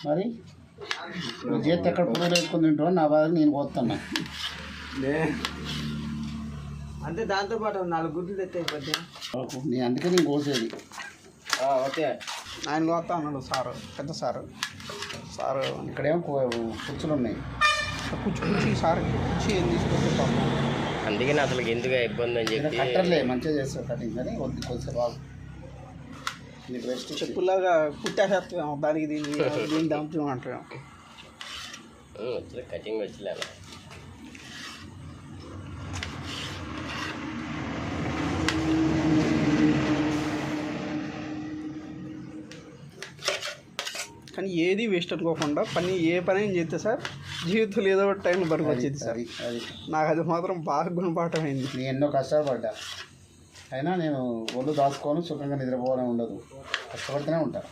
మరి నువ్వు చేతి ఎక్కడ పురుగులు వేసుకుని తింటావు నా బాధ నేను కోస్తున్నా అంటే దాంతోపాటు 4 గుడ్లు తెచ్చాయి కొద్దిగా నేను అందుకే నేను కోసేది. ఓకే ఆయన కోస్తా అన్నాడు సారు, పెద్ద సారు. ఇక్కడేమో కుర్చీలు ఉన్నాయి. కుర్చీ సార్ కుర్చీ ఏం తీసుకొస్తే పాపం. అందుకే అసలు ఎందుకు ఇబ్బంది అని చెప్పి కట్టర్లే మంచిగా చేస్తారు కటింగ్ కానీ కొద్దిసేపు బాగు నీకు రెస్ట్ చెప్పులాగా కుట్టేసేస్తాం దానికి దీన్ని దంపుతాం. కటింగ్ వచ్చలే కానీ ఏది వేస్ట్ అనుకోకుండా ఏ పని చేస్తే సార్ జీవితంలో ఏదో ఒక టైంలో బరువు వచ్చేది సార్. అది నాకు అది మాత్రం బాగా గుణపాఠం అయింది. నేను ఎన్నో కష్టాలు పడ్డా, అయినా నేను ఒళ్ళు దాచుకొని సుఖంగా నిద్రపోవాలని ఉండదు, కష్టపడితేనే ఉంటాను.